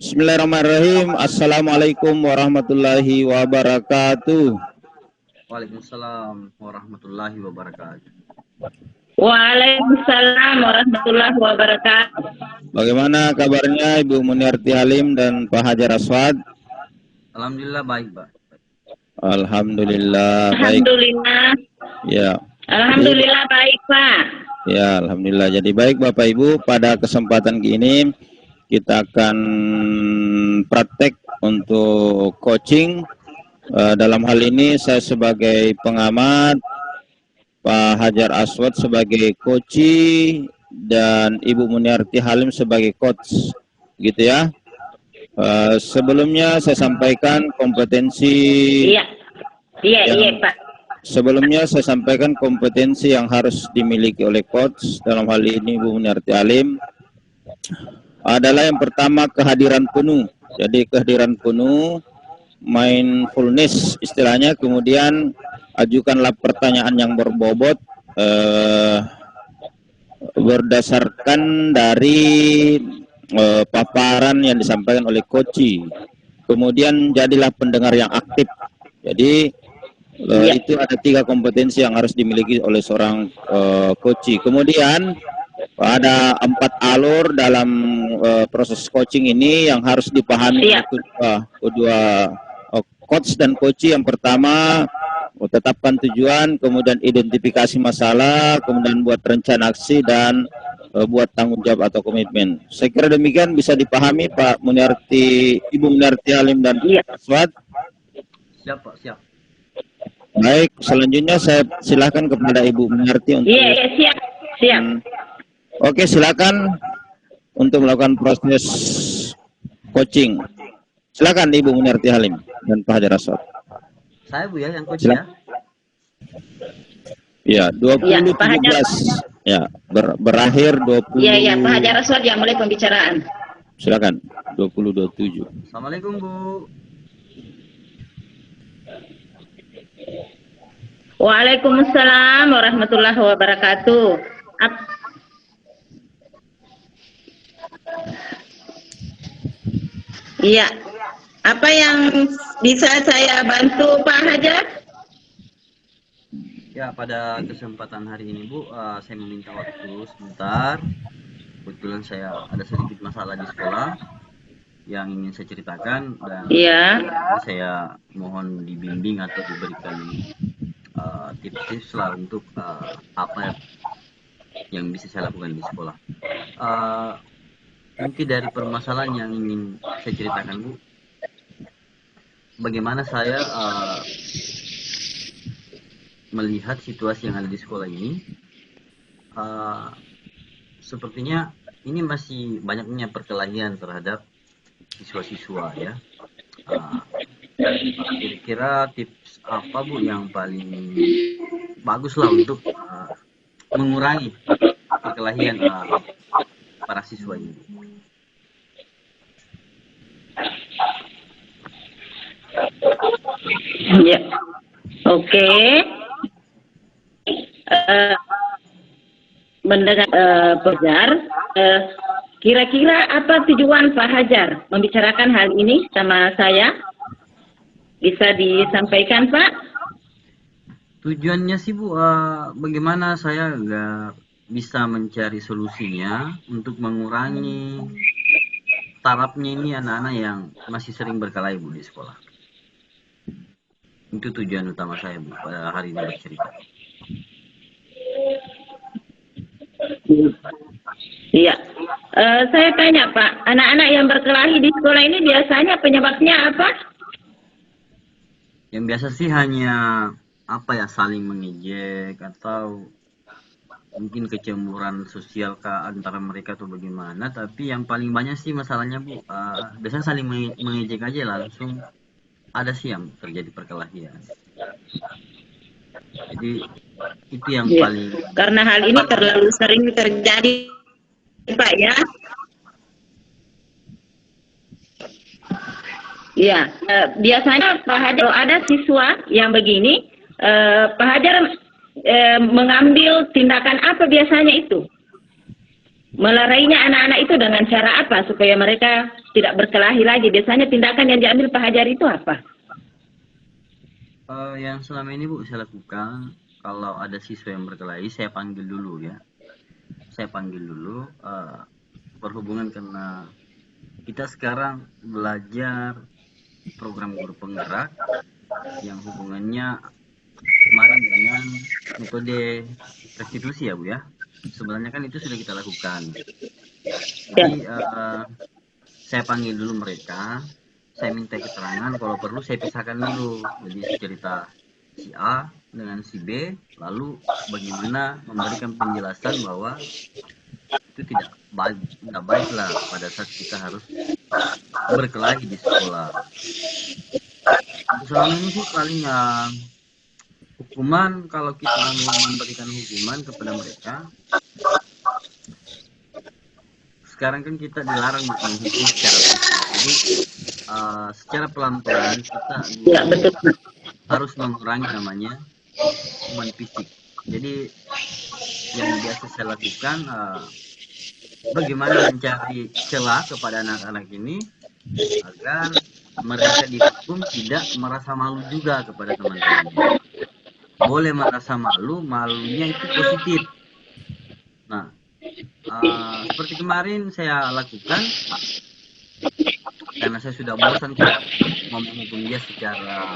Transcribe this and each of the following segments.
Bismillahirrahmanirrahim. Assalamualaikum warahmatullahi wabarakatuh. Waalaikumsalam warahmatullahi wabarakatuh. Waalaikumsalam warahmatullahi wabarakatuh. Bagaimana kabarnya Ibu Muniarti Halim dan Pak Hajar Aswad? Alhamdulillah baik, Pak. Alhamdulillah baik. Alhamdulillah. Ya. Alhamdulillah baik, Pak. Ya, alhamdulillah. Jadi baik Bapak Ibu, pada kesempatan ini kita akan praktek untuk coaching. Dalam hal ini saya sebagai pengamat, Pak Hajar Aswad sebagai coach, dan Ibu Muniarti Halim sebagai coach, gitu ya. Sebelumnya saya sampaikan kompetensi. Iya, Pak. Sebelumnya saya sampaikan kompetensi yang harus dimiliki oleh coach dalam hal ini Ibu Muniarti Halim adalah yang pertama kehadiran penuh. Jadi kehadiran penuh, mindfulness istilahnya, kemudian ajukanlah pertanyaan yang berbobot berdasarkan dari paparan yang disampaikan oleh coach. Kemudian jadilah pendengar yang aktif. Jadi itu ada 3 kompetensi yang harus dimiliki oleh seorang coach. Kemudian ada 4 alur dalam proses coaching ini yang harus dipahami oleh kedua coach dan coach. Yang pertama, tetapkan tujuan, kemudian identifikasi masalah, kemudian buat rencana aksi, dan buat tanggung jawab atau komitmen. Saya kira demikian bisa dipahami Pak Muniarti, Ibu Muniarti Halim dan Aswad. Siap, Pak, siap. Baik, selanjutnya saya silakan kepada Ibu Muniarti untuk. Iya, siap. Oke, silakan untuk melakukan proses coaching. Silakan Ibu Muniarti Halim dan Pak Hajar Aswad. Saya Bu ya yang coach ya. Ya, 2017. Ya, berakhir 20. Iya, Pak Hajar Aswad yang mulai pembicaraan. Silakan, 2027. Assalamualaikum Bu. Waalaikumsalam warahmatullahi wabarakatuh. Iya. Apa yang bisa saya bantu Pak Hajar? Ya, pada kesempatan hari ini Bu, saya meminta waktu sebentar. Kebetulan saya ada sedikit masalah di sekolah yang ingin saya ceritakan, dan saya mohon dibimbing atau diberikan tips-tips lah untuk apa yang bisa saya lakukan di sekolah. Inti dari permasalahan yang ingin saya ceritakan Bu, bagaimana saya melihat situasi yang ada di sekolah ini. Sepertinya ini masih banyaknya perkelahian terhadap siswa-siswa ya. Kira-kira tips apa Bu yang paling bagus lah untuk mengurangi perkelahian para siswa ini? Ya, oke. Mendengar Hajar, kira-kira apa tujuan Pak Hajar membicarakan hal ini sama saya? Bisa disampaikan Pak? Tujuannya sih Bu, bagaimana saya agar bisa mencari solusinya untuk mengurangi tarafnya ini anak-anak yang masih sering berkelahi Bu di sekolah. Itu tujuan utama saya Bu pada hari ini bercerita. Iya. Saya tanya Pak, anak-anak yang berkelahi di sekolah ini biasanya penyebabnya apa? Yang biasa sih hanya saling mengejek atau mungkin kecemburuan sosial antara mereka atau bagaimana. Tapi yang paling banyak sih masalahnya Bu, biasanya saling mengejek aja langsung ada sih yang terjadi perkelahian. Jadi itu yang paling, karena hal ini terlalu sering terjadi Pak ya. Iya, biasanya Pak Hajar ada siswa yang begini, Pak Hajar mengambil tindakan apa biasanya itu? melerainya anak-anak itu dengan cara apa supaya mereka tidak berkelahi lagi? Biasanya tindakan yang diambil Pak Hajar itu apa? Yang selama ini Bu saya lakukan, kalau ada siswa yang berkelahi saya panggil dulu ya. Saya panggil dulu, berhubungan karena kita sekarang belajar program guru penggerak yang hubungannya kemarin dengan metode restitusi ya Bu ya. Sebenarnya kan itu sudah kita lakukan. Jadi saya panggil dulu mereka, saya minta keterangan, kalau perlu saya pisahkan dulu. Jadi cerita si A dengan si B, lalu bagaimana memberikan penjelasan bahwa itu tidak baik lah pada saat kita harus berkelahi di sekolah. Selama ini sih paling hukuman, kalau kita memberikan hukuman kepada mereka, sekarang kan kita dilarang menghukum secara fisik. Jadi secara pelan-pelan kita harus mengurangi namanya hukuman fisik. Jadi yang biasa saya lakukan, bagaimana mencari celah kepada anak-anak ini agar mereka dihukum tidak merasa malu juga kepada teman-temannya. Boleh merasa malu, malunya itu positif. Nah, seperti kemarin saya lakukan, karena saya sudah bosan menghukum dia secara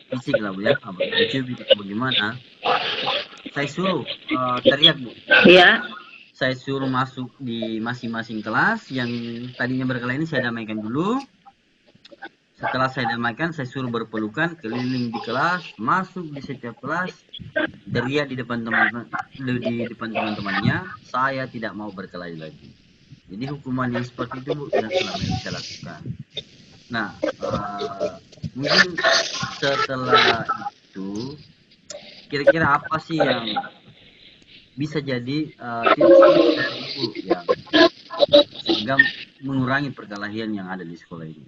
fisik lah Bu ya, mencubit itu bagaimana, saya suruh teriak Bu. Iya. Saya suruh masuk di masing-masing kelas, yang tadinya berkelahi ini saya damaikan dulu. Setelah saya damaikan, saya suruh berpelukan keliling di kelas, masuk di setiap kelas, teriak di depan teman-temannya, saya tidak mau berkelahi lagi. Jadi hukuman yang seperti itu Bu yang selama ini saya lakukan. Nah, mungkin setelah itu, kira-kira apa sih yang bisa jadi tips dari Ibu yang sehingga mengurangi perkelahian yang ada di sekolah ini?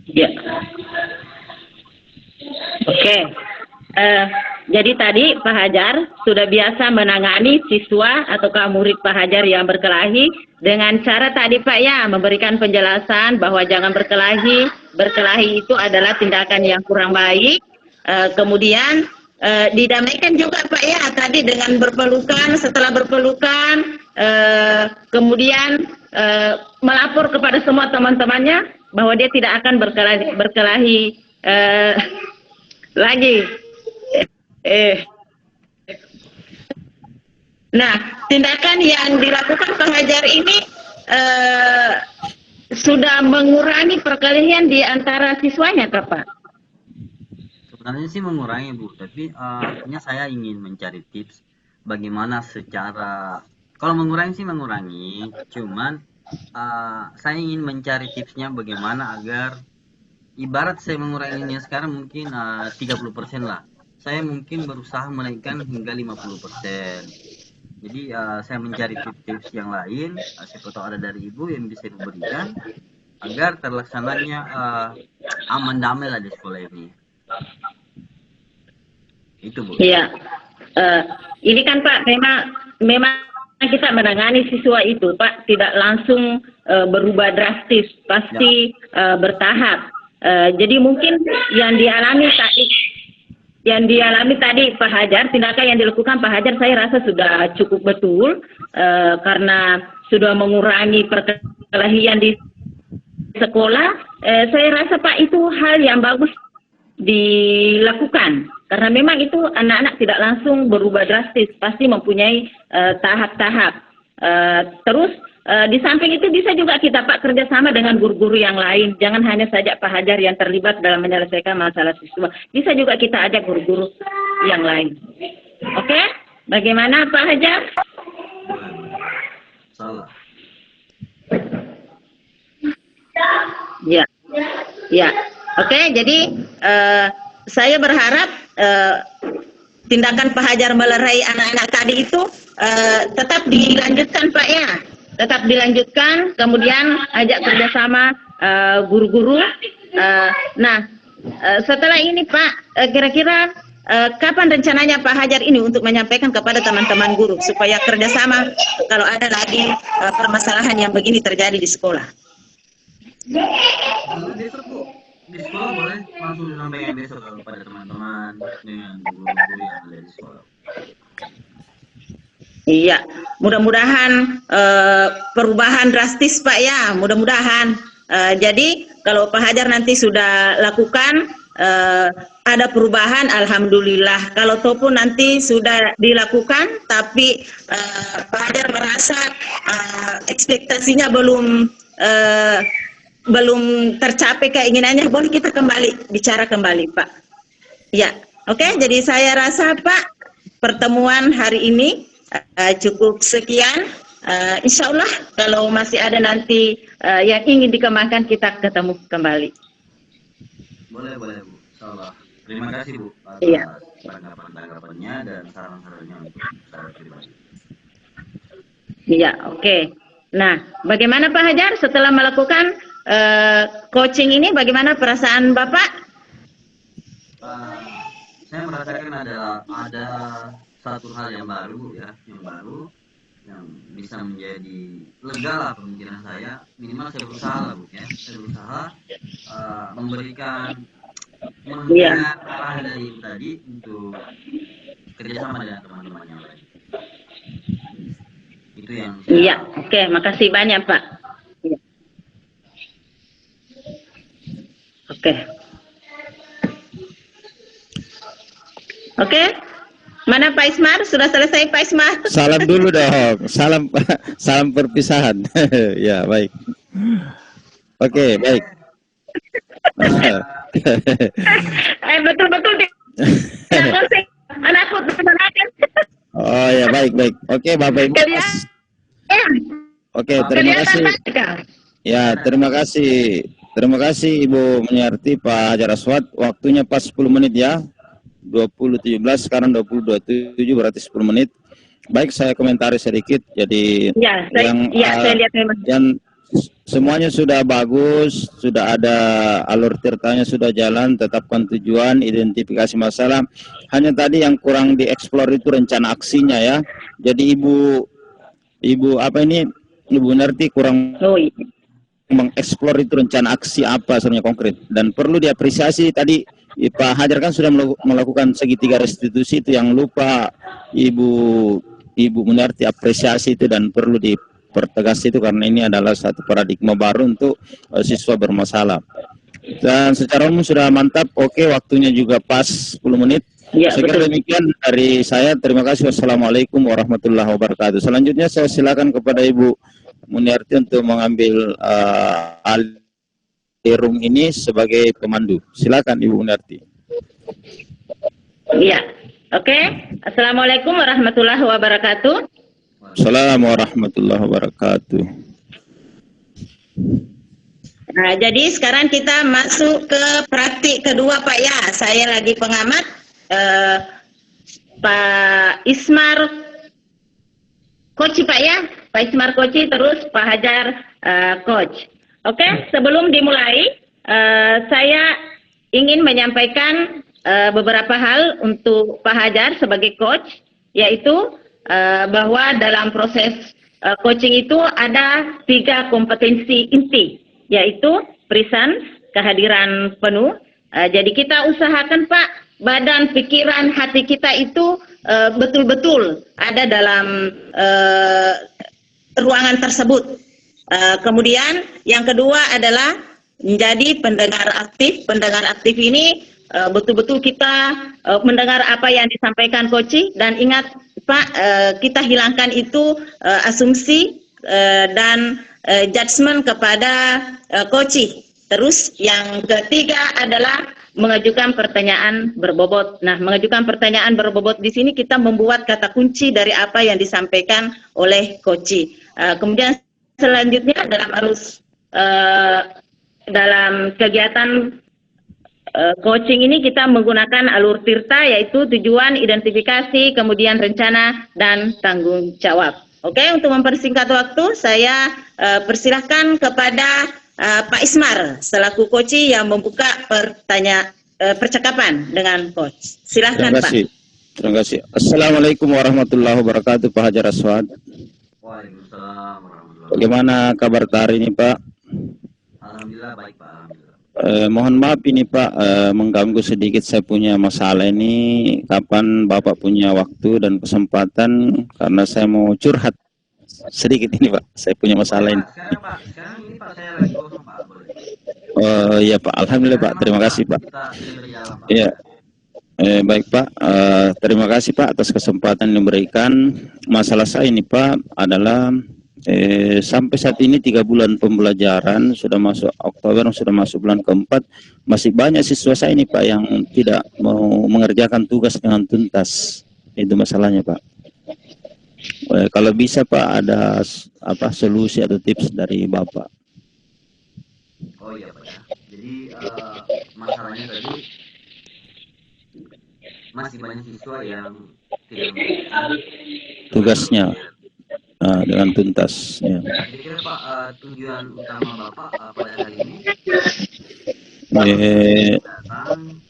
Ya. Oke. Jadi tadi Pak Hajar sudah biasa menangani siswa atau murid Pak Hajar yang berkelahi dengan cara tadi Pak ya, memberikan penjelasan bahwa jangan berkelahi. Berkelahi itu adalah tindakan yang kurang baik. Kemudian didamaikan juga Pak ya, tadi dengan berpelukan. Setelah berpelukan, kemudian melapor kepada semua teman-temannya bahwa dia tidak akan berkelahi lagi. Nah, tindakan yang dilakukan Pak Hajar ini sudah mengurangi perkelahian di antara siswanya, Pak? Sebenarnya sih mengurangi Bu, tapi artinya saya ingin mencari tips bagaimana secara, kalau mengurangi sih mengurangi, cuman saya ingin mencari tipsnya bagaimana agar ibarat saya menguranginya sekarang mungkin 30% lah. Saya mungkin berusaha menaikkan hingga 50%. Jadi saya mencari tips-tips yang lain, siapa tahu ada dari Ibu yang bisa diberikan agar terlaksananya aman damai lah di sekolah ini. Itu Bu. Iya. Ini kan Pak, memang kita menangani siswa itu Pak tidak langsung berubah drastis, pasti bertahap. Jadi mungkin yang dialami tadi Pak Hajar, tindakan yang dilakukan Pak Hajar saya rasa sudah cukup betul karena sudah mengurangi perkelahian di sekolah. Saya rasa Pak itu hal yang bagus dilakukan karena memang itu anak-anak tidak langsung berubah drastis, pasti mempunyai tahap-tahap. Terus di samping itu bisa juga kita Pak kerjasama dengan guru-guru yang lain, jangan hanya saja Pak Hajar yang terlibat dalam menyelesaikan masalah siswa, bisa juga kita ajak guru-guru yang lain. Oke, bagaimana Pak Hajar? Salah. Ya, ya. Oke, jadi saya berharap tindakan Pak Hajar melerai anak-anak tadi itu tetap dilanjutkan Pak ya. Tetap dilanjutkan, kemudian ajak kerjasama guru-guru. Nah, setelah ini Pak, kira-kira kapan rencananya Pak Hajar ini untuk menyampaikan kepada teman-teman guru supaya kerjasama kalau ada lagi permasalahan yang begini terjadi di sekolah? Besok Bu, di sekolah boleh langsung disampaikan besok kepada teman-teman dengan guru-guru yang ada di sekolah. Iya, mudah-mudahan perubahan drastis Pak ya, mudah-mudahan. Jadi kalau Pak Hajar nanti sudah lakukan ada perubahan, alhamdulillah. Kalau topo nanti sudah dilakukan, tapi Pak Hajar merasa ekspektasinya belum tercapai keinginannya, boleh kita kembali bicara kembali Pak. Ya, oke. Jadi saya rasa Pak pertemuan hari ini cukup sekian. Insya Allah kalau masih ada nanti yang ingin dikembangkan kita ketemu kembali. Boleh Bu, insya Allah. Terima kasih Bu atas tanggapan-tanggapannya dan saran-sarannya untuk saya pribadi. Iya, oke. Nah, bagaimana Pak Hajar setelah melakukan coaching ini? Bagaimana perasaan Bapak? Saya merasakan ada satu hal yang baru ya, yang bisa menjadi lega lah pemikiran saya. Minimal saya berusaha lah Bu ya, saya berusaha memberikan arahan dari Ibu tadi untuk kerjasama dengan teman-teman yang lain. Itu yang Iya, oke, makasih banyak Pak. Ya. Oke. Mana Pak Ismar? Sudah selesai Pak Ismar? Salam dulu dong. Salam perpisahan. Ya, baik. Oke, baik. Betul-betul anakku menanyakan. Oh ya, baik. Oke, Bapak Ibu. Oke, terima kasih. Ya, terima kasih. Terima kasih Ibu Muniarti, Pak Hajar Aswad. Waktunya pas 10 menit ya. 20.17 sekarang 20.27 berarti 10 menit. Baik, saya komentari sedikit. Jadi saya lihat memang. Yang semuanya sudah bagus, sudah ada alur tirtanya sudah jalan, tetapkan tujuan, identifikasi masalah. Hanya tadi yang kurang dieksplor itu rencana aksinya ya. Jadi Ibu Muniarti kurang mengeksplor itu rencana aksi apa sebenarnya konkret, dan perlu diapresiasi tadi Pak Hajar kan sudah melakukan segitiga restitusi itu, yang lupa Ibu Muniarti apresiasi itu dan perlu dipertegas itu, karena ini adalah satu paradigma baru untuk siswa bermasalah. Dan secara umum sudah mantap. Oke, waktunya juga pas 10 menit. Ya, saya kira demikian dari saya. Terima kasih. Wassalamualaikum warahmatullahi wabarakatuh. Selanjutnya saya silakan kepada Ibu Muniarti untuk mengambil room ini sebagai pemandu. Silakan Ibu Muniarti. Iya. Oke. Assalamualaikum warahmatullahi wabarakatuh. Assalamualaikum warahmatullahi wabarakatuh. Nah, jadi sekarang kita masuk ke praktik kedua Pak ya. Saya lagi pengamat, Pak Ismar coach Pak ya. Pak Ismar coach, terus Pak Hajar coach. Oke, sebelum dimulai, saya ingin menyampaikan beberapa hal untuk Pak Hajar sebagai coach, yaitu bahwa dalam proses coaching itu ada 3 kompetensi inti, yaitu presence, kehadiran penuh. Jadi kita usahakan Pak, badan, pikiran, hati kita itu betul-betul ada dalam ruangan tersebut. Kemudian yang kedua adalah menjadi pendengar aktif. Pendengar aktif ini betul-betul kita mendengar apa yang disampaikan coach, dan ingat Pak, kita hilangkan itu asumsi dan judgement kepada coach. Terus yang ketiga adalah mengajukan pertanyaan berbobot. Nah, mengajukan pertanyaan berbobot di sini kita membuat kata kunci dari apa yang disampaikan oleh coach. Kemudian selanjutnya dalam kegiatan coaching ini kita menggunakan alur tirta, yaitu tujuan, identifikasi, kemudian rencana, dan tanggung jawab. Oke, untuk mempersingkat waktu, saya persilahkan kepada Pak Ismar selaku coach yang membuka percakapan dengan coach. Silahkan Terima Pak. kasih. Terima kasih. Assalamualaikum warahmatullahi wabarakatuh, Pak Hajar Aswad. Waalaikumsalam warahmatullahi wabarakatuh. Bagaimana kabar hari ini, Pak? Alhamdulillah baik, Pak. Alhamdulillah. Mohon maaf ini Pak, mengganggu sedikit, saya punya masalah ini. Kapan Bapak punya waktu dan kesempatan, karena saya mau curhat sedikit ini Pak, saya punya masalah ini. Sekarang ini Pak, saya lagi kosong Pak, boleh? Iya Pak, Alhamdulillah Pak, terima kasih Pak. Iya, baik Pak, terima kasih Pak atas kesempatan yang diberikan. Masalah saya ini Pak adalah sampai saat ini 3 bulan pembelajaran, sudah masuk Oktober, sudah masuk bulan keempat, masih banyak siswa saya ini Pak yang tidak mau mengerjakan tugas dengan tuntas. Itu masalahnya Pak. Kalau bisa Pak, ada apa solusi atau tips dari Bapak? Oh iya Pak ya. Jadi masalahnya tadi masih banyak siswa yang tidak mengerjakan tugasnya dengan tuntas. Ya. Kira-kira Pak, tujuan utama Bapak pada hari ini datang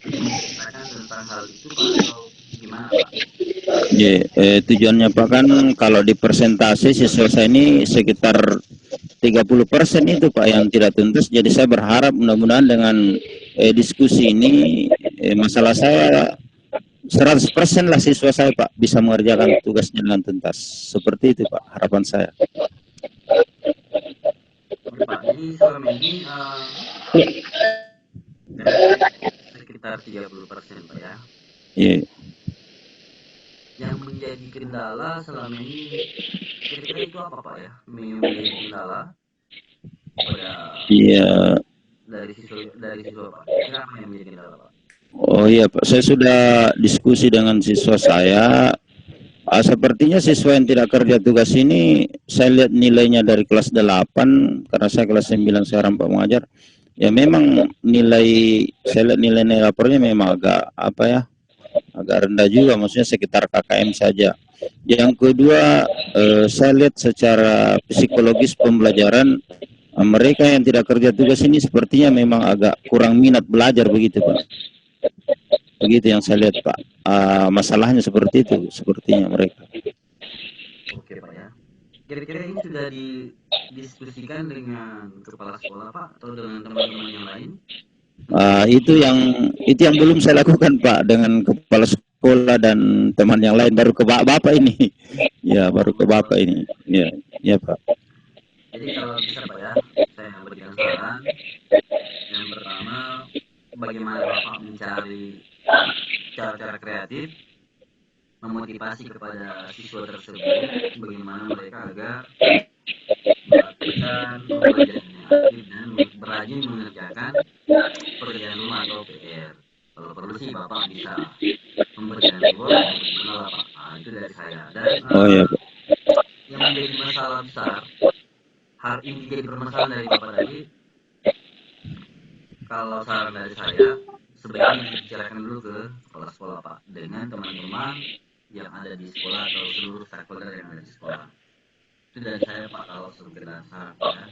menceritakan tentang hal itu Pak, atau gimana Pak? Tujuannya Pak kan kalau di persentase siswa saya ini sekitar 30% itu Pak yang tidak tuntas. Jadi saya berharap mudah-mudahan dengan diskusi ini masalah saya 100% lah siswa saya Pak bisa mengerjakan tugasnya dengan tuntas. Seperti itu Pak harapan saya. Pak, jadi selama ini sekitar 30% Pak ya. Iya. Yang menjadi kendala selama ini kira-kira itu apa Pak ya? Menjadi kendala pada dari siswa Pak. Kira apa yang menjadi kendala Pak? Oh iya Pak, saya sudah diskusi dengan siswa saya. Sepertinya siswa yang tidak kerja tugas ini, saya lihat nilainya dari kelas 8, karena saya kelas 9 sekarang Pak mengajar. Ya memang saya lihat nilai rapornya memang agak agak rendah juga, maksudnya sekitar KKM saja. Yang kedua, saya lihat secara psikologis pembelajaran, mereka yang tidak kerja tugas ini sepertinya memang agak kurang minat belajar begitu Pak. Begitu yang saya lihat Pak, masalahnya seperti itu sepertinya mereka. Oke Pak ya. Kira-kira ini sudah didiskusikan dengan kepala sekolah Pak atau dengan teman-teman yang lain? Itu yang belum saya lakukan Pak, dengan kepala sekolah dan teman yang lain, baru ke Bapak ini. Ya baru ke Bapak ini. Ya Pak. Jadi kalau bisa Pak ya, saya berikan saran. Yang pertama, bagaimana Bapak mencari cara-cara kreatif memotivasi kepada siswa tersebut, bagaimana mereka agar melakukan pembelajarannya aktif dan berajin mengerjakan pekerjaan rumah atau PR. Kalau perlu sih Bapak bisa memberikan reward atau gimana Pak. Itu dari saya. Dan yang menjadi masalah besar hari ini jadi permasalahan dari Bapak tadi, kalau saran dari saya sebaiknya dibicarakan dulu ke kepala sekolah Pak dengan teman-teman yang ada di sekolah atau seluruh stakeholder yang ada di sekolah. Itu dari saya Pak, kalau sekedar saran ya.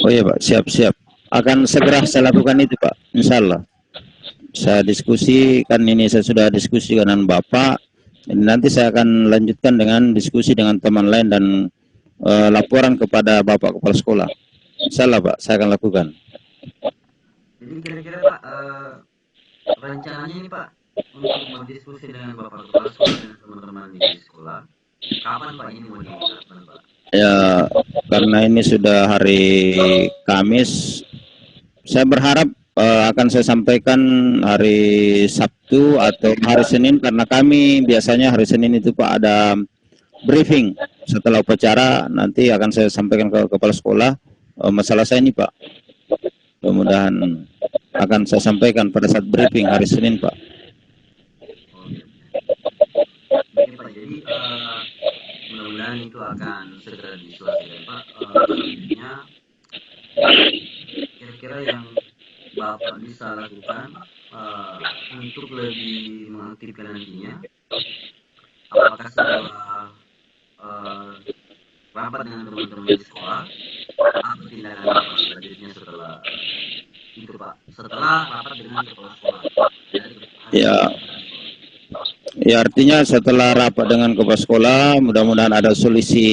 Oh iya Pak, siap. Akan segera saya lakukan itu Pak, insya Allah. Saya diskusikan ini, saya sudah diskusi dengan Bapak. Nanti saya akan lanjutkan dengan diskusi dengan teman lain dan laporan kepada Bapak Kepala Sekolah. Insya Allah Pak, saya akan lakukan. Jadi kira-kira Pak, rencananya ini Pak untuk berdiskusi dengan Bapak Kepala Sekolah dan teman-teman di sekolah, kapan Pak ini mau dilakukan Pak? Ya, karena ini sudah hari Kamis, saya berharap akan saya sampaikan hari Sabtu atau hari Senin, karena kami biasanya hari Senin itu Pak ada briefing setelah upacara. Nanti akan saya sampaikan ke kepala sekolah masalah saya ini Pak. Mudah-mudahan akan saya sampaikan pada saat briefing hari Senin Pak. Oke Pak, jadi mudah-mudahan itu akan segera diselesaikan Pak. Selanjutnya kira-kira yang Bapak bisa lakukan untuk lebih mengaktifkan nantinya, apakah setelah rapat dengan teman-teman di sekolah, apa tindakan Bapak selanjutnya setelah itu Pak, setelah rapat dengan kepala sekolah. Ya, ya artinya setelah rapat dengan kepala sekolah, mudah-mudahan ada solusi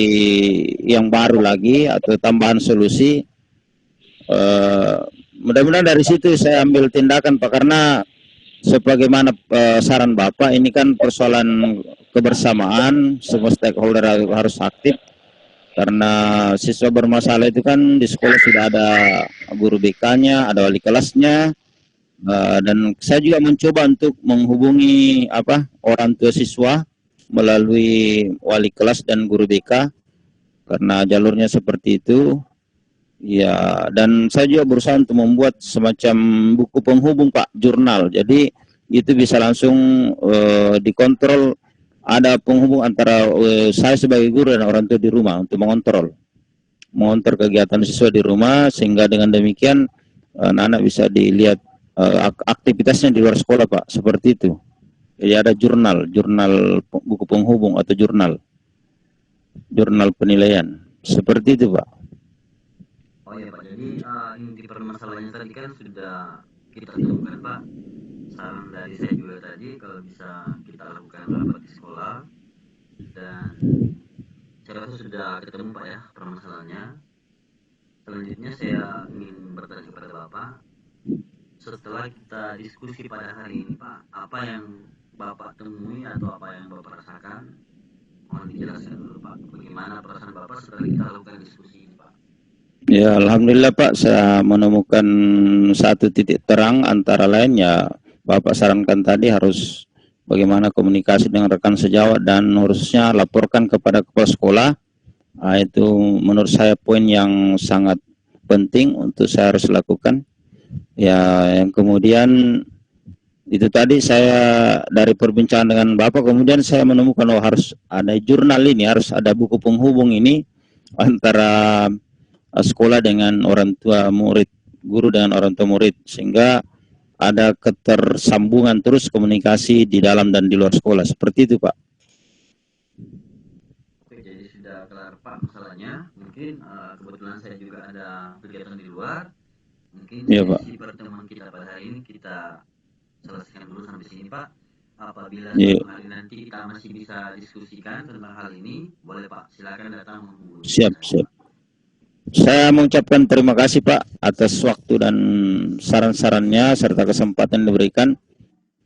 yang baru lagi atau tambahan solusi. Mudah-mudahan dari situ saya ambil tindakan Pak, karena sebagaimana saran Bapak, ini kan persoalan kebersamaan, semua stakeholder harus aktif. Karena siswa bermasalah itu kan di sekolah sudah ada guru BK-nya, ada wali kelasnya, dan saya juga mencoba untuk menghubungi orang tua siswa melalui wali kelas dan guru BK, karena jalurnya seperti itu. Ya, dan saya juga berusaha untuk membuat semacam buku penghubung Pak, jurnal. Jadi itu bisa langsung dikontrol. Ada penghubung antara saya sebagai guru dan orang tua di rumah untuk mengontrol kegiatan siswa di rumah, sehingga dengan demikian anak-anak bisa dilihat aktivitasnya di luar sekolah Pak, seperti itu. Jadi ada jurnal buku penghubung atau jurnal penilaian, seperti itu Pak. Oh ya Pak, jadi inti permasalahannya tadi kan sudah kita temukan Pak. Saran dari saya juga tadi, kalau bisa kita lakukan rapat di sekolah, dan saya rasa sudah ketemu Pak ya permasalahannya. Selanjutnya saya ingin bertanya kepada Bapak, setelah kita diskusi pada hari ini Pak, apa yang Bapak temui atau apa yang Bapak rasakan? Mohon dijelaskan dulu Pak, bagaimana perasaan Bapak setelah kita lakukan diskusi ini Pak? Ya, alhamdulillah Pak, saya menemukan satu titik terang, antara lain ya Bapak sarankan tadi harus bagaimana komunikasi dengan rekan sejawat dan harusnya laporkan kepada kepala sekolah. Itu menurut saya poin yang sangat penting untuk saya harus lakukan. Ya, yang kemudian itu tadi saya dari perbincangan dengan Bapak, kemudian saya menemukan harus ada jurnal ini, harus ada buku penghubung ini antara sekolah dengan orang tua murid, guru dengan orang tua murid, sehingga ada ketersambungan terus komunikasi di dalam dan di luar sekolah, seperti itu Pak. Oke, jadi sudah kelar Pak masalahnya. Mungkin kebetulan saya juga ada kegiatan di luar. Mungkin ya, Pak, sesi pertemuan kita pada hari ini kita selesaikan dulu sampai sini Pak. Apabila suatu hari nanti kita masih bisa diskusikan tentang hal ini, boleh Pak, silakan datang menghubungi. Siap. Saya mengucapkan terima kasih Pak atas waktu dan saran-sarannya serta kesempatan yang diberikan.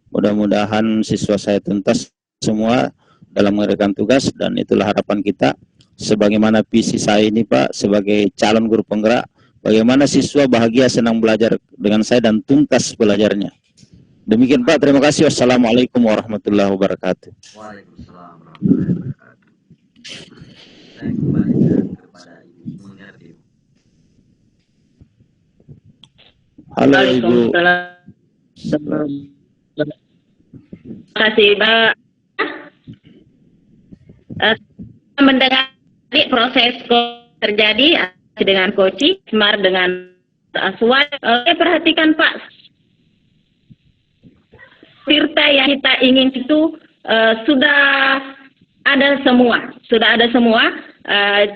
Mudah-mudahan siswa saya tuntas semua dalam mengerjakan tugas, dan itulah harapan kita. Sebagaimana visi saya ini Pak sebagai calon guru penggerak, bagaimana siswa bahagia senang belajar dengan saya dan tuntas belajarnya. Demikian Pak, terima kasih. Wassalamualaikum warahmatullahi wabarakatuh. Waalaikumsalam warahmatullahi wabarakatuh. Saya kembalikan kepada Ibu Munirti. Halo Ibu. Terima kasih Pak. Mendengar proses terjadi dengan Koci, Semar dengan Aswad. Perhatikan Pak, Tirta yang kita ingin itu sudah ada semua.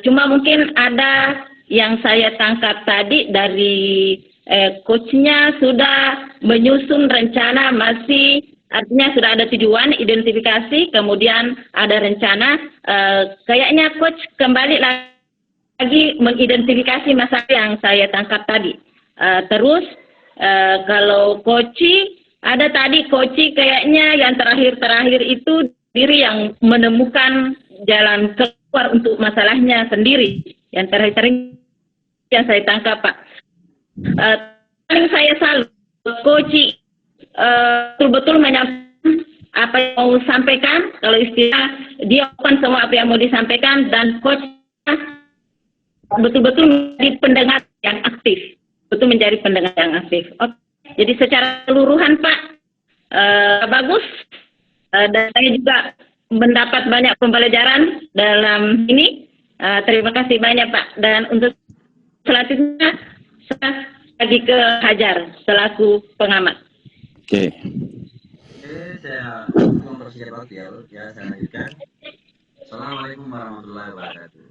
Cuma mungkin ada yang saya tangkap tadi dari coachnya sudah menyusun rencana, masih artinya sudah ada tujuan, identifikasi, kemudian ada rencana. Kayaknya coach kembali lagi mengidentifikasi masalah yang saya tangkap tadi. Terus kalau coach ada tadi coach kayaknya yang terakhir itu diri yang menemukan jalan keluar untuk masalahnya sendiri. Yang terakhir yang saya tangkap Pak. Paling saya salut coach betul-betul menyampaikan apa yang mau sampaikan, kalau istilah dia bukan semua apa yang mau disampaikan, dan coach betul-betul menjadi pendengar yang aktif, Oke. Jadi secara keseluruhan Pak bagus, dan saya juga mendapat banyak pembelajaran dalam ini. Terima kasih banyak Pak, dan untuk selanjutnya saya lagi ke Hajar selaku pengamat. Oke. Saya mempersiapkan waktu ya, saya lanjutkan. Assalamualaikum warahmatullahi wabarakatuh.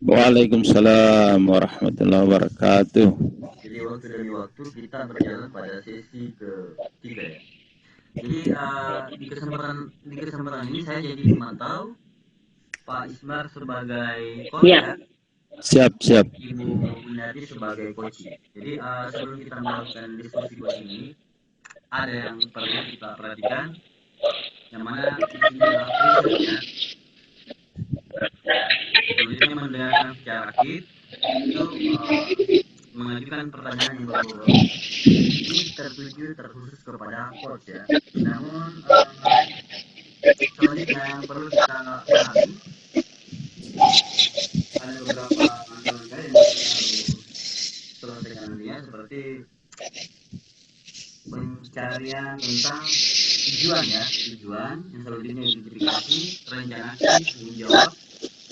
Waalaikumsalam warahmatullahi wabarakatuh. Jadi waktu demi waktu kita berjalan pada sesi ketiga ya. Jadi di kesempatan ini saya jadi memantau Pak Ismar sebagai coach ya. Siap. Ibu Winarti sebagai coach. Jadi sebelum kita melakukan diskusi coach ini, ada yang perlu kita perhatikan, yang mana di sini adalah prinsip ya. Selanjutnya mendengarkan secara aktif itu mengajukan pertanyaan yang berbobot. Ini terkhusus kepada coach ya. Namun selanjutnya yang perlu kita pahami ada beberapa langkah yang harus selesaikan nantinya, seperti pencarian tentang tujuan yang selanjutnya identifikasi, rencana aksi, tanggung jawab.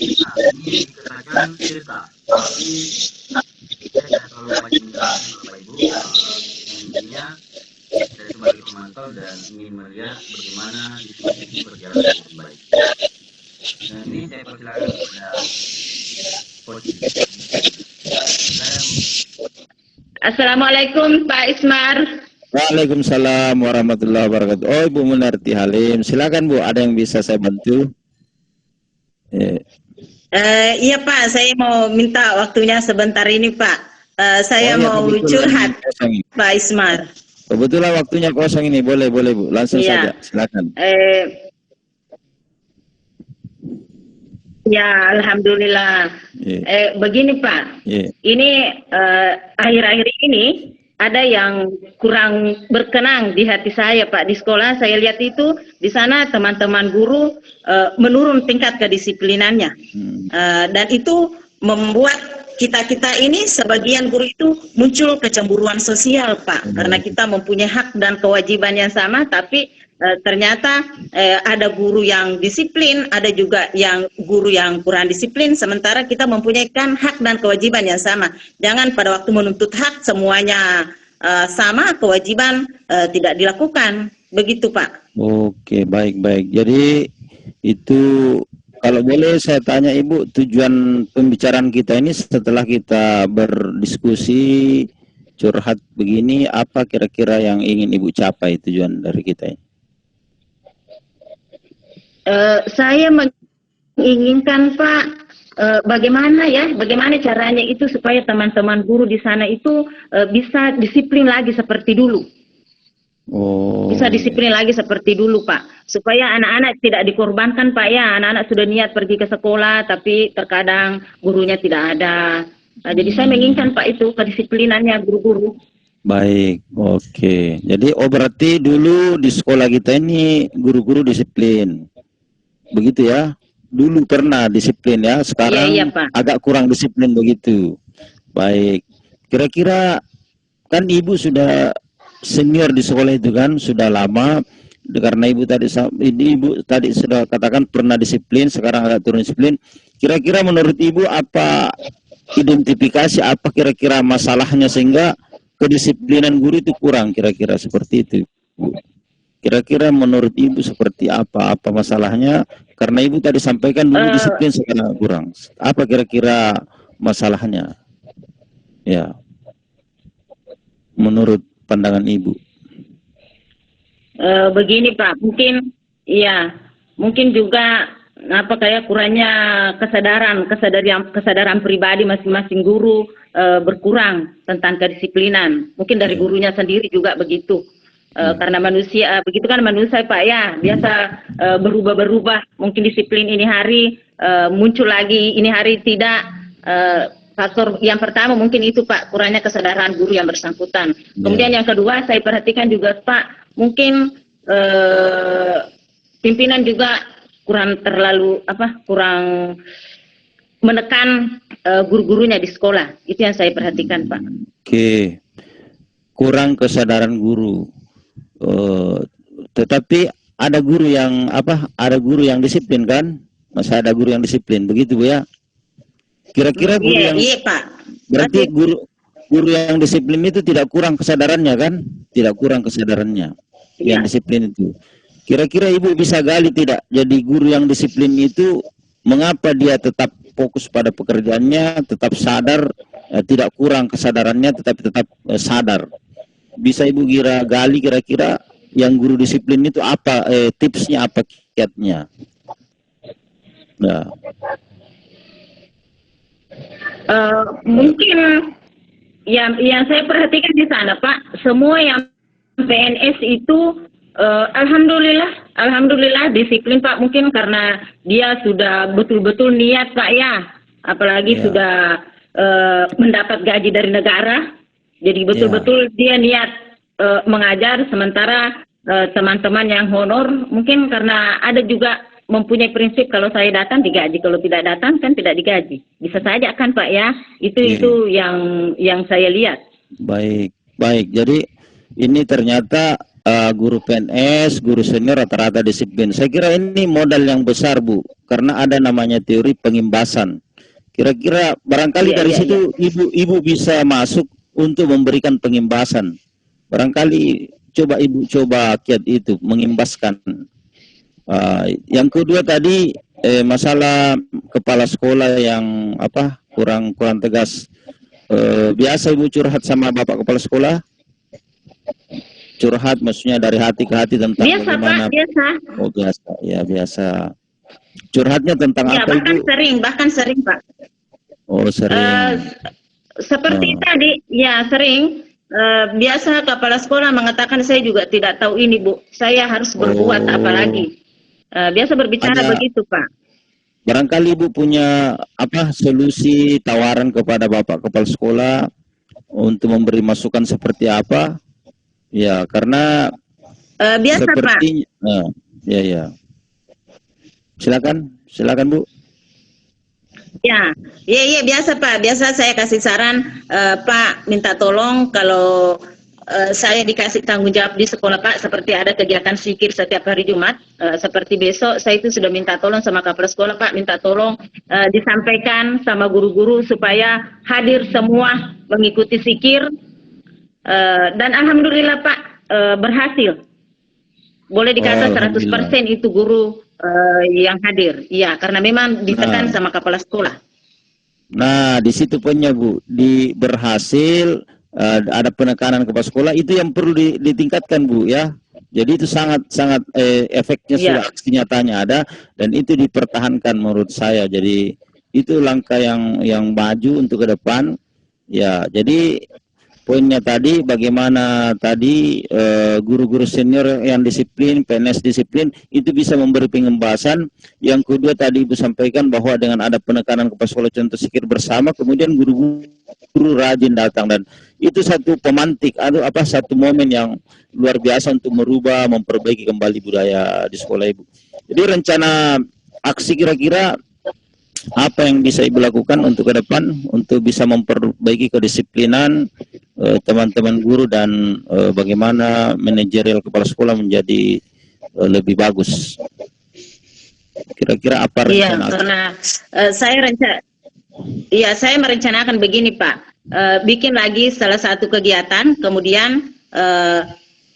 Nah, ini dikatakan cerita, tapi saya tidak terlalu banyak menjelaskan Bapak Ibu. Intinya saya sebagai pemantau dan ingin melihat bagaimana diskusi ini berjalan dengan baik. Dan ini saya persilakan kepada coach. Assalamualaikum Pak Ismar. Waalaikumsalam warahmatullahi wabarakatuh. Oh, Ibu Winarti Halim, silakan Bu, ada yang bisa saya bantu? Iya Pak, saya mau minta waktunya sebentar ini Pak. Saya mau curhat Pak Ismar. Kebetulan waktunya kosong ini, boleh Bu, langsung saja, silakan. Ya, alhamdulillah. Begini Pak, ini akhir-akhir ini ada yang kurang berkenan di hati saya Pak. Di sekolah saya lihat itu di sana teman-teman guru menurun tingkat kedisiplinannya, dan itu membuat kita ini sebagian guru itu muncul kecemburuan sosial Pak, karena kita mempunyai hak dan kewajiban yang sama, tapi ternyata ada guru yang disiplin, ada juga yang guru yang kurang disiplin, sementara kita mempunyai hak dan kewajiban yang sama. Jangan pada waktu menuntut hak semuanya sama, kewajiban tidak dilakukan. Begitu Pak. Oke, baik. Jadi itu, kalau boleh saya tanya Ibu, tujuan pembicaraan kita ini setelah kita berdiskusi curhat begini, apa kira-kira yang ingin Ibu capai tujuan dari kita ini? Saya menginginkan Pak, bagaimana caranya itu supaya teman-teman guru di sana itu bisa disiplin lagi seperti dulu. Bisa disiplin lagi seperti dulu Pak, supaya anak-anak tidak dikorbankan Pak ya. Anak-anak sudah niat pergi ke sekolah tapi terkadang gurunya tidak ada. Jadi saya menginginkan Pak itu kedisiplinannya guru-guru. Baik, oke. Jadi berarti dulu di sekolah kita ini guru-guru disiplin, begitu ya? Dulu pernah disiplin ya, sekarang iya, Pak, agak kurang disiplin begitu. Baik, kira-kira kan Ibu sudah senior di sekolah itu kan, sudah lama, karena Ibu tadi sudah katakan pernah disiplin, sekarang agak turun disiplin. Kira-kira menurut Ibu apa identifikasi, apa kira-kira masalahnya sehingga kedisiplinan guru itu kurang, kira-kira seperti itu Bu. Kira-kira menurut Ibu seperti apa masalahnya? Karena Ibu tadi sampaikan dulu disiplin, sekarang kurang. Apa kira-kira masalahnya? Ya, menurut pandangan Ibu. Begini Pak, mungkin juga kayak kurangnya kesadaran pribadi masing-masing guru berkurang tentang kedisiplinan. Mungkin dari gurunya sendiri juga begitu. Karena manusia, begitu kan manusia Pak ya, biasa berubah-berubah. Mungkin disiplin ini hari muncul lagi, ini hari tidak. Faktor yang pertama mungkin itu Pak, kurangnya kesadaran guru yang bersangkutan. Kemudian yang kedua saya perhatikan juga Pak, mungkin pimpinan juga kurang menekan guru-gurunya di sekolah. Itu yang saya perhatikan Pak. Oke, kurang kesadaran guru. Tetapi ada guru yang disiplin kan? Masa ada guru yang disiplin, begitu Bu ya? Kira-kira guru iya Pak. Berarti guru yang disiplin itu tidak kurang kesadarannya kan? Tidak kurang kesadarannya yang disiplin itu. Kira-kira Ibu bisa gali tidak? Jadi guru yang disiplin itu mengapa dia tetap fokus pada pekerjaannya, tetap sadar tidak kurang kesadarannya, tetapi tetap sadar. Bisa Ibu gali kira-kira yang guru disiplin itu apa, tipsnya apa, kiatnya? Nah. Mungkin yang saya perhatikan di sana Pak, semua yang PNS itu alhamdulillah disiplin Pak, mungkin karena dia sudah betul-betul niat Pak ya, apalagi sudah mendapat gaji dari negara, jadi betul-betul dia niat mengajar. Sementara teman-teman yang honor mungkin karena ada juga mempunyai prinsip, kalau saya datang digaji, kalau tidak datang kan tidak digaji. Bisa saja kan Pak ya, itu yang saya lihat. Baik. Jadi ini ternyata guru PNS, guru senior rata-rata disiplin. Saya kira ini modal yang besar Bu, karena ada namanya teori pengimbasan. Kira-kira barangkali dari situ ibu bisa masuk untuk memberikan pengimbasan. Barangkali Ibu coba kiat itu, mengimbaskan. Yang kedua tadi masalah kepala sekolah yang kurang tegas. Biasa Ibu curhat sama Bapak kepala sekolah? Curhat maksudnya dari hati ke hati tentang bagaimana? Biasa. Oh biasa, ya biasa. Curhatnya tentang apa Ibu? Bahkan sering Pak. Oh sering. Seperti tadi, ya sering. Biasa kepala sekolah mengatakan, saya juga tidak tahu ini Bu, saya harus berbuat apa lagi. Biasa berbicara begitu Pak. Barangkali Ibu punya solusi tawaran kepada Bapak kepala sekolah untuk memberi masukan seperti apa? Ya, karena biasa seperti, Pak. Ya. Silakan Bu. Ya, biasa Pak. Biasa saya kasih saran, Pak minta tolong kalau saya dikasih tanggung jawab di sekolah Pak, seperti ada kegiatan zikir setiap hari Jumat, seperti besok saya itu sudah minta tolong sama kepala sekolah Pak, minta tolong disampaikan sama guru-guru supaya hadir semua mengikuti zikir, dan alhamdulillah Pak berhasil. Boleh dikata 100% itu guru yang hadir, ya, karena memang ditekan sama kepala sekolah. Nah, di situ punya Bu, berhasil. Ada penekanan kepala sekolah, itu yang perlu ditingkatkan Bu ya. Jadi itu sangat efeknya sudah, aksi nyatanya ada, dan itu dipertahankan menurut saya. Jadi itu langkah yang maju untuk ke depan ya. Jadi poinnya tadi bagaimana tadi guru-guru senior yang disiplin, PNS disiplin itu bisa memberi pengembasan. Yang kedua tadi Ibu sampaikan bahwa dengan ada penekanan kepala sekolah contoh zikir bersama, kemudian guru-guru rajin datang, dan itu satu pemantik atau satu momen yang luar biasa untuk merubah, memperbaiki kembali budaya di sekolah Ibu. Jadi rencana aksi kira-kira apa yang bisa Ibu lakukan untuk ke depan untuk bisa memperbaiki kedisiplinan teman-teman guru dan bagaimana manajerial kepala sekolah menjadi lebih bagus? Kira-kira apa rencana? Iya, karena saya merencanakan begini Pak, bikin lagi salah satu kegiatan, kemudian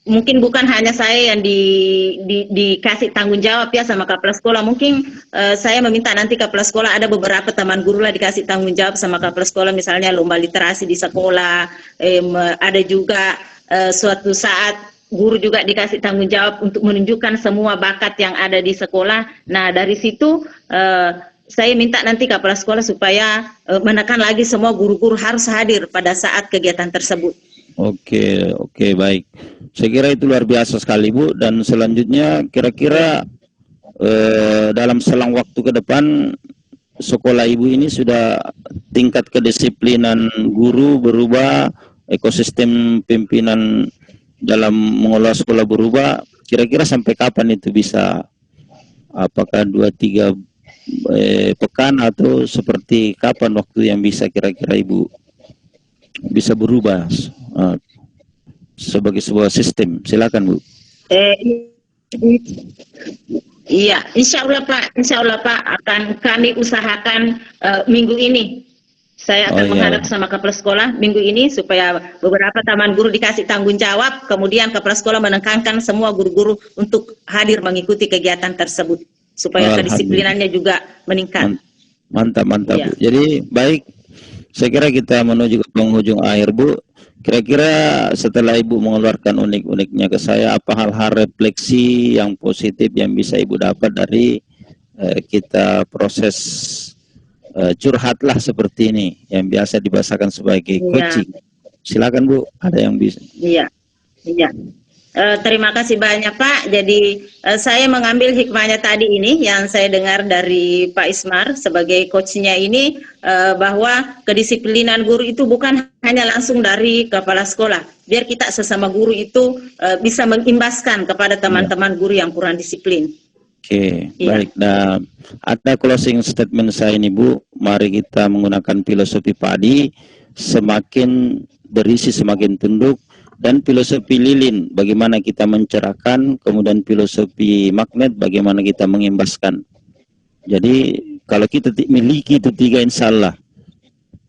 mungkin bukan hanya saya yang dikasih tanggung jawab ya sama kepala sekolah, mungkin saya meminta nanti kepala sekolah, ada beberapa teman guru lah dikasih tanggung jawab sama kepala sekolah, misalnya lomba literasi di sekolah, ada juga suatu saat guru juga dikasih tanggung jawab untuk menunjukkan semua bakat yang ada di sekolah. Nah dari situ saya minta nanti kepala sekolah supaya menekan lagi semua guru-guru harus hadir pada saat kegiatan tersebut. Oke, baik. Saya kira itu luar biasa sekali Bu. Dan selanjutnya kira-kira dalam selang waktu ke depan sekolah Ibu ini sudah tingkat kedisiplinan guru berubah, ekosistem pimpinan dalam mengelola sekolah berubah. Kira-kira sampai kapan itu bisa? Apakah 2-3 pekan atau seperti kapan waktu yang bisa kira-kira Ibu bisa berubah sebagai sebuah sistem? Silakan Bu. Iya, insya Allah Pak akan kami usahakan minggu ini. Saya akan menghadap sama kepala sekolah minggu ini supaya beberapa taman guru dikasih tanggung jawab, kemudian kepala sekolah menekankan semua guru-guru untuk hadir mengikuti kegiatan tersebut supaya kedisiplinannya juga meningkat. Mantap Bu. Jadi baik, Saya kira kita menuju ke penghujung akhir, Bu. Kira-kira setelah Ibu mengeluarkan unik-uniknya ke saya, apa hal-hal refleksi yang positif yang bisa Ibu dapat dari kita proses curhatlah seperti ini, yang biasa dibahasakan sebagai coaching. Silakan Bu, ada yang bisa. Iya. Terima kasih banyak Pak. Jadi saya mengambil hikmahnya tadi ini yang saya dengar dari Pak Ismar sebagai coachnya ini, bahwa kedisiplinan guru itu bukan hanya langsung dari kepala sekolah. Biar kita sesama guru itu bisa mengimbaskan kepada teman-teman guru yang kurang disiplin. Oke, baik. Nah, ada closing statement saya ini Bu. Mari kita menggunakan filosofi padi, semakin berisi semakin tunduk, dan filosofi lilin, bagaimana kita mencerahkan, kemudian filosofi magnet, bagaimana kita mengimbaskan. Jadi kalau kita memiliki itu tiga, insya Allah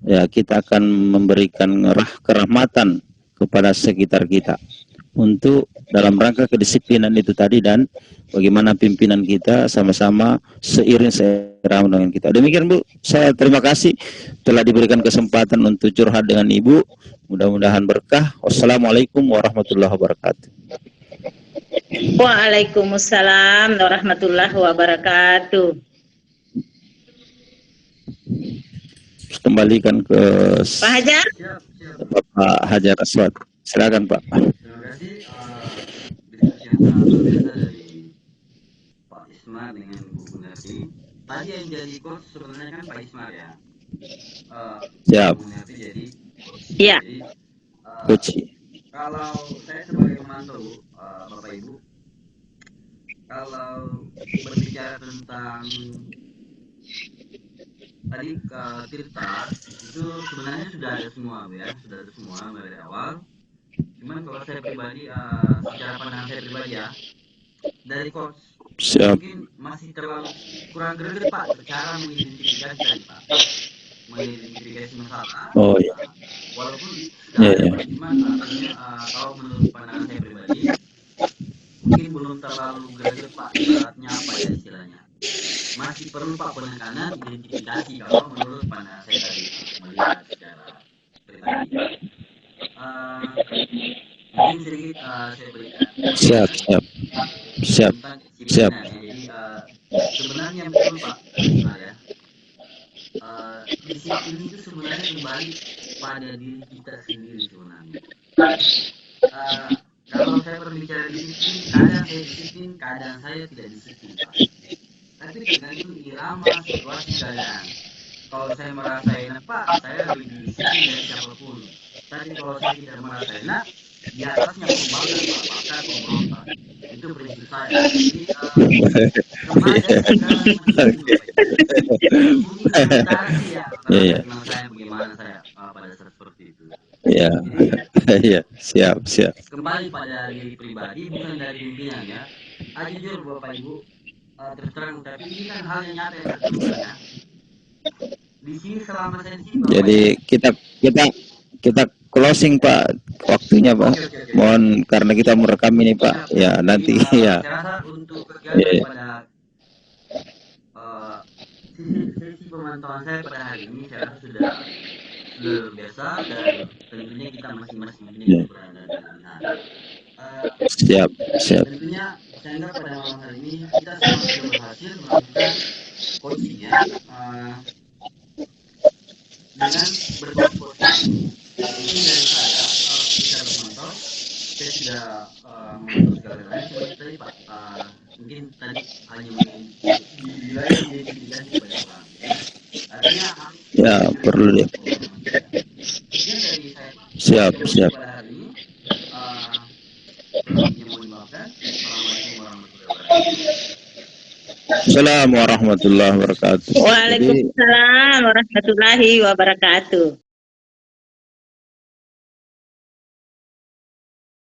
ya kita akan memberikan kerahmatan kepada sekitar kita untuk dalam rangka kedisiplinan itu tadi, dan bagaimana pimpinan kita sama-sama seiring seirama dengan kita. Demikian Bu, saya terima kasih telah diberikan kesempatan untuk curhat dengan Ibu. Mudah-mudahan berkah. Wassalamualaikum warahmatullahi wabarakatuh. Waalaikumsalam warahmatullahi wabarakatuh. Kembalikan ke Pak Hajar. Bapak Hajar Aswad. Silakan Pak. Terima kasih diskusi yang sangat luar biasa dari Pak Ismar dengan Bu Gunarti. Tadi yang jadi coach sebenarnya kan Pak Ismar ya. Siap. Bu Gunarti jadi Iya. Coach. Kalau saya sebagai pemantau Bapak Ibu, kalau berbicara tentang tadi ke Tirta itu sebenarnya sudah ada semua ya, sudah ada semua dari awal. Cuman kalau saya pribadi, secara pandangan saya pribadi ya, dari coach mungkin masih terlalu kurang greget Pak cara mengidentifikasi tadi Pak, mengidentifikasi masalah. Oh iya. Walaupun cuman artinya kalau menurut pandangan saya pribadi mungkin belum terlalu greget Pak, ibaratnya apa ya istilahnya, masih perlu Pak penekanan identifikasi kalau menurut pandangan saya tadi melihat secara pribadi. Mungkin sedikit saya berikan. Siap. Jadi sebenarnya betul Pak, ya. Disiplin itu sebenarnya kembali pada diri kita sendiri sebenarnya. Kalau saya berbicara disiplin, kadang saya disiplin, kadang saya tidak disiplin Pak. Tapi tergantung irama situasi keadaan. Kalau saya merasa enak Pak, saya lebih disiplin dari siapapun. Tapi kalau saya tidak merasa enak, di atasnya pembangkang Pak, bahkan pemberontak. Itu prinsip saya. Jadi kembali saya bagaimana saya pada saat seperti itu. Iya, siap. Kembali pada diri pribadi, bukan dari pimpinan ya. Jujur Bapak Ibu, terus terang, tapi ini kan hal yang nyata yang terjadi ya. Di sini selama saya di sini. Jadi kita closing Pak, waktunya Pak. Oke. Mohon karena kita merekam ini Pak. Ya nanti ya. Saya rasa untuk kegiatan pada sesi pemantauan saya pada hari ini saya rasa sudah luar biasa, dan tentunya kita masing-masing ini berada di sana. Siap. Tentunya saya anggap pada malam hari ini kita semua sudah berhasil melakukan coaching ya, dengan berbagai coaching. Mungkin dari saya secara pemantau saya sudah memantau segala galanya seperti tadi Pak, mungkin tadi hanya di wilayah identifikasi pada orang, artinya ya perlu deh. Kemudian dari Siap. pada hari ini yang mau dimaafkan. Assalamualaikum warahmatullahi wabarakatuh. Assalamualaikum warahmatullahi wabarakatuh. Waalaikumsalam warahmatullahi wabarakatuh.